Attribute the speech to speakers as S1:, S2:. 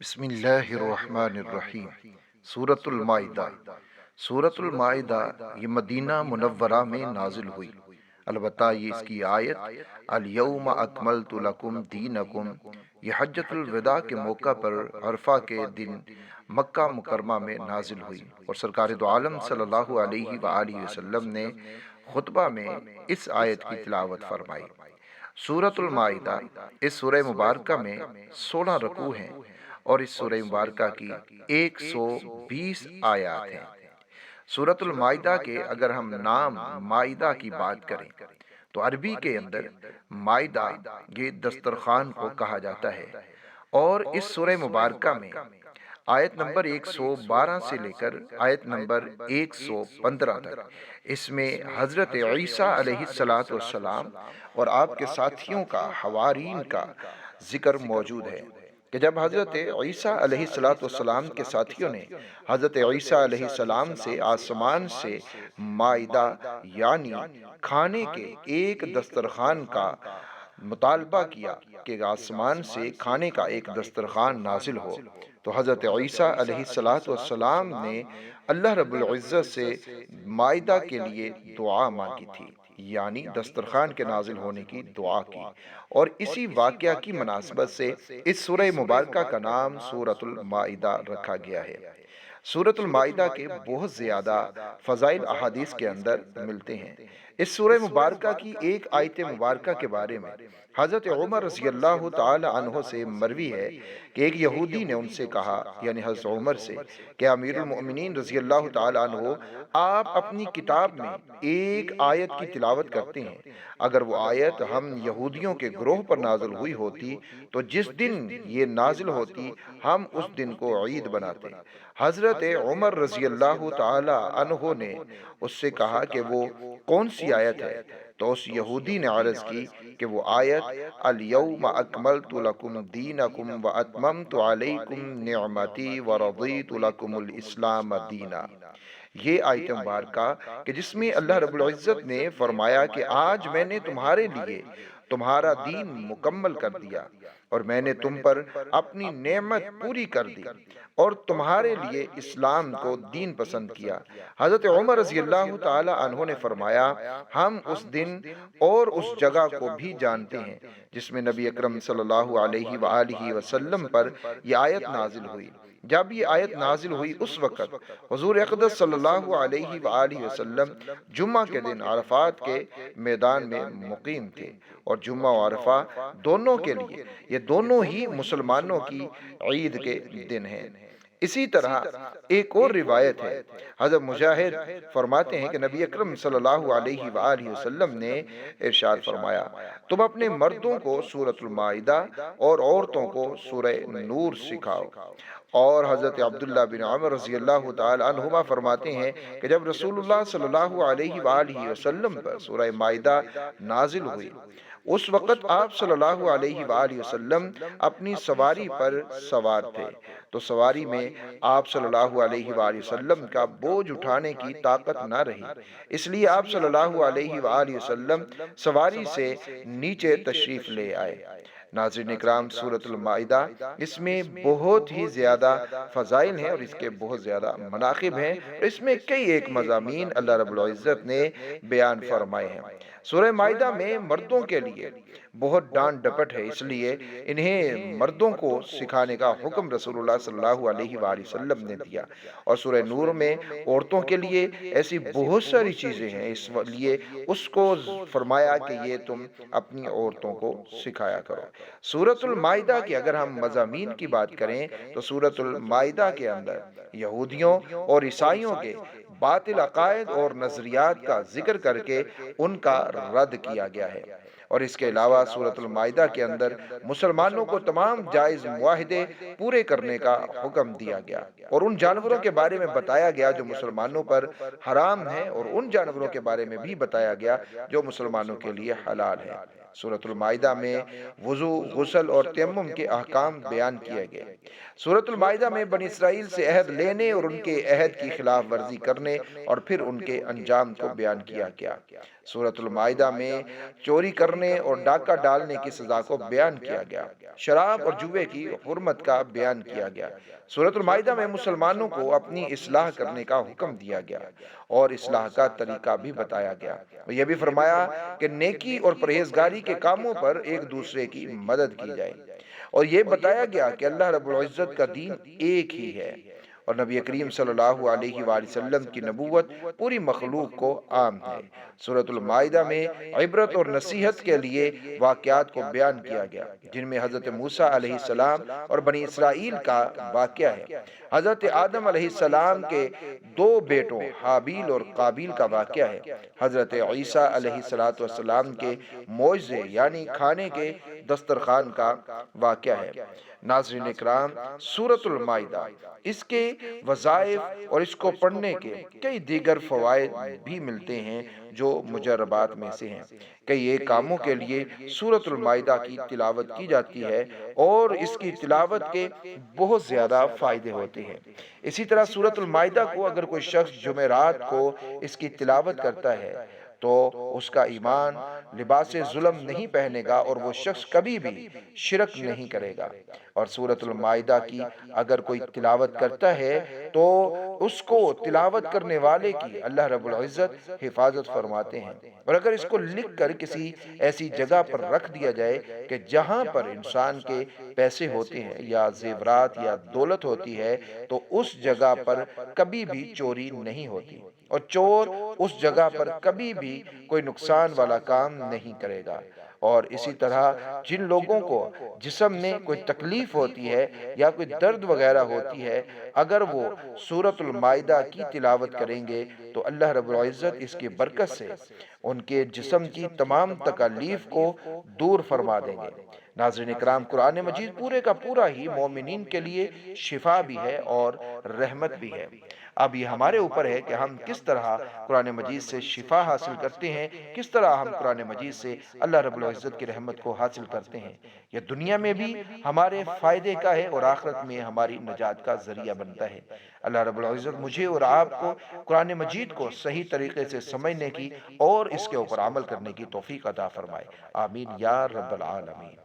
S1: بسم اللہ الرحمن الرحیم۔ سورۃ المائدہ۔ سورۃ المائدہ یہ مدینہ منورہ میں نازل ہوئی، البتہ یہ اس کی آیت الیوم اکملت لکم دینکم یہ حجۃ الوداع کے موقع پر عرفہ کے دن مکہ مکرمہ میں نازل ہوئی، اور سرکار دو عالم صلی اللہ علیہ وآلہ وسلم نے خطبہ میں اس آیت کی تلاوت فرمائی۔ سورۃ المائدہ اس سورہ مبارکہ میں 16 رکوع ہیں اور اس سورہ مبارکہ کی 120 آیات ہیں۔ سورۃ المائدہ کے اگر ہم نام مائدہ کی بات کریں تو عربی کے اندر مائدہ یہ دسترخوان کو کہا جاتا ہے، اور اس سورہ مبارکہ میں آیت نمبر 112 سے لے کر آیت نمبر 115 تک اس میں حضرت عیسیٰ علیہ السلام اور آپ کے ساتھیوں کا، حوارین کا ذکر موجود ہے کہ جب حضرت عیسیٰ علیہ السلام کے ساتھیوں نے حضرت عیسیٰ علیہ السلام سے آسمان سے مائدہ یعنی کھانے کے ایک دسترخوان کا مطالبہ کیا کہ آسمان سے کھانے کا ایک دسترخوان نازل ہو، تو حضرت عیسیٰ علیہ السلام نے اللہ رب العزت سے مائدہ کے لیے دعا مانگی تھی، یعنی دسترخوان کے نازل ہونے کی دعا کی، اور اسی واقعہ کی مناسبت سے اس سورہ مبارکہ کا نام سورۃ المائدہ رکھا گیا ہے۔ سورۃ المائدہ کے بہت زیادہ فضائل احادیث کے اندر ملتے ہیں۔ اس سورہ مبارکہ کی ایک آیت مبارکہ کے بارے میں حضرت عمر رضی اللہ تعالی عنہ سے مروی ہے کہ ایک یہودی نے ان سے کہا، یعنی حضرت عمر سے، کہ امیر المؤمنین رضی اللہ تعالی عنہ، آپ اپنی کتاب میں ایک آیت کی تلاوت کرتے ہیں، اگر وہ آیت ہم یہودیوں کے گروہ پر نازل ہوئی ہوتی تو جس دن یہ نازل ہوتی ہم اس دن کو عید بناتے۔ حضرت عمر رضی اللہ تعالی عنہ نے اس سے کہا کہ وہ کون سی آیت ہے؟ تو اس یہودی نے عرض کی کہ وہ آیت الیوم اکملت لکم دینکم واتممت علیکم نعمتی ورضیت لکم الاسلام دینا۔ یہ آیت مبارکہ کہ جس میں اللہ رب العزت نے فرمایا کہ آج میں نے تمہارے لیے تمہارا دین مکمل کر دیا، اور میں نے تم پر اپنی نعمت پوری کر دی، اور تمہارے لیے اسلام کو دین پسند کیا۔ حضرت عمر رضی اللہ تعالی عنہ نے فرمایا، ہم اس دن اور اس جگہ کو بھی جانتے ہیں جس میں نبی اکرم صلی اللہ علیہ وآلہ وسلم پر یہ آیت نازل ہوئی۔ جب یہ آیت نازل ہوئی اس وقت حضور اقدس صلی اللہ علیہ وآلہ وسلم جمعہ کے دن عرفات کے میدان میں مقیم تھے، اور جمعہ و عرفہ دونوں کے لیے یہ دونوں ہی مسلمانوں کی عید کے دن ہیں۔ اسی طرح ایک اور روایت ہے، حضرت مجاہد فرماتے ہیں کہ نبی اکرم صلی اللہ علیہ وآلہ وسلم نے ارشاد فرمایا، تم اپنے مردوں کو سورۃ المائدہ اور عورتوں کو سورہ نور سکھاؤ۔ اور حضرت عبداللہ بن عمر رضی اللہ تعالی عنہما فرماتے ہیں کہ جب رسول اللہ صلی اللہ علیہ وآلہ وسلم پر سورہ مائدہ نازل ہوئی، اس وقت آپ صلی اللہ علیہ وآلہ وسلم اپنی سواری پر سوار تھے، تو سواری میں آپ صلی اللہ علیہ وآلہ وسلم کا بوجھ اٹھانے کی طاقت نہ رہی، اس لیے آپ صلی اللہ علیہ وآلہ وسلم سواری سے نیچے تشریف لے آئے۔ ناظرین اکرام، سورۃ المائدہ اس میں بہت ہی زیادہ فضائل ہیں اور اس کے بہت زیادہ مناقب ہیں، اور اس میں کئی ایک مضامین اللہ رب العزت نے بیان فرمائے ہیں۔ سورہ مائدہ میں مردوں کے لیے بہت ڈانٹ ڈپٹ ہے، اس لیے انہیں مردوں کو سکھانے کا حکم رسول اللہ صلی اللہ علیہ وآلہ وسلم نے دیا، اور سورہ نور میں عورتوں کے لیے ایسی بہت ساری چیزیں ہیں، اس لیے اس کو فرمایا کہ یہ تم اپنی عورتوں کو سکھایا کرو۔ سورۃ المائدہ کے اگر ہم مضامین کی بات کریں تو سورۃ المائدہ کے اندر یہودیوں اور عیسائیوں کے باطل عقائد اور نظریات کا ذکر کر کے ان کا رد کیا گیا ہے، اور اس کے علاوہ سورۃ المائدہ کے اندر مسلمانوں کو تمام جائز معاہدے پورے کرنے کا حکم دیا گیا، اور ان جانوروں کے بارے میں بتایا گیا جو مسلمانوں پر حرام ہیں، اور ان جانوروں کے بارے میں بھی بتایا گیا جو مسلمانوں کے لیے حلال ہے۔ سورۃ المائدہ میں وضو، غسل اور تیمم کے احکام بیان کیے گئے۔ سورۃ المائدہ میں بنی اسرائیل سے عہد لینے اور ان کے عہد کی خلاف ورزی کرنے اور پھر ان کے انجام کو بیان کیا گیا۔ سورۃ المائدہ میں چوری کرنے اور ڈاکہ ڈالنے کی سزا کو بیان کیا گیا۔ شراب اور جوے کی حرمت کا بیان کیا گیا۔ سورۃ المائدہ میں مسلمانوں کو اپنی اصلاح کرنے کا حکم دیا گیا اور اصلاح کا طریقہ بھی بتایا گیا۔ یہ بھی فرمایا کہ نیکی اور پرہیزگاری کے کاموں پر ایک دوسرے کی مدد کی جائے، اور یہ بتایا گیا کہ اللہ رب العزت کا دین ایک ہی ہے، اور نبی کریم صلی اللہ علیہ وآلہ وسلم کی نبوت پوری مخلوق کو عام ہے۔ سورۃ المائدہ میں عبرت اور نصیحت کے لیے واقعات کو بیان کیا گیا، جن میں حضرت موسیٰ علیہ السلام اور بنی اسرائیل کا واقعہ ہے، حضرت آدم علیہ السلام کے دو بیٹوں حابیل اور قابیل کا واقعہ ہے، حضرت عیسیٰ علیہ السلام کے معجزے یعنی کھانے کے دسترخوان کا واقعہ ہے۔ ناظرین اکرام، سورۃ المائدہ، اس کے وظائف اور اس کو پڑھنے کے کئی دیگر فوائد بھی ملتے ہیں جو مجربات میں سے ہیں۔ کئی ایک کاموں کے لیے سورۃ المائدہ کی تلاوت کی جاتی ہے اور اس کی تلاوت کے بہت زیادہ فائدے ہوتے ہیں۔ اسی طرح سورۃ المائدہ کو اگر کوئی شخص جمعرات کو اس کی تلاوت کرتا ہے تو اس کا ایمان لباس ظلم نہیں پہنے گا اور وہ شخص کبھی بھی شرک نہیں کرے گا۔ اور سورۃ المائدہ کی اگر کوئی تلاوت کرتا ہے تو اس کو تلاوت کرنے والے کی اللہ رب العزت حفاظت فرماتے ہیں، اور اگر اس کو لکھ کر کسی ایسی جگہ پر رکھ دیا جائے کہ جہاں پر انسان کے پیسے ہوتے ہیں یا زیورات یا دولت ہوتی ہے تو اس جگہ پر کبھی بھی چوری نہیں ہوتی، اور چور اس جگہ پر کبھی بھی کوئی نقصان والا کام نہیں کرے گا۔ اور اسی طرح جن لوگوں کو جسم میں کوئی تکلیف ہوتی ہے یا کوئی درد وغیرہ ہوتی ہے، اگر وہ سورۃ المائدہ کی تلاوت کریں گے تو اللہ رب العزت اس کی برکت سے ان کے جسم کی تمام تکالیف کو دور فرما دیں گے۔ ناظرین اکرام، قرآن مجید پورے کا پورا ہی مومنین کے لیے شفا بھی ہے اور رحمت بھی ہے۔ اب یہ ہمارے اوپر ہے کہ ہم کس طرح قرآن مجید سے شفا حاصل کرتے ہیں، کس طرح ہم قرآن مجید سے اللہ رب العزت کی رحمت کو حاصل کرتے ہیں۔ یہ دنیا میں بھی ہمارے فائدے کا ہے اور آخرت میں ہماری نجات کا ذریعہ بنتا ہے۔ اللہ رب العزت مجھے اور آپ کو قرآن مجید کو صحیح طریقے سے سمجھنے کی اور اس کے اوپر عمل کرنے کی توفیق عطا فرمائے، آمین یا رب العالمین۔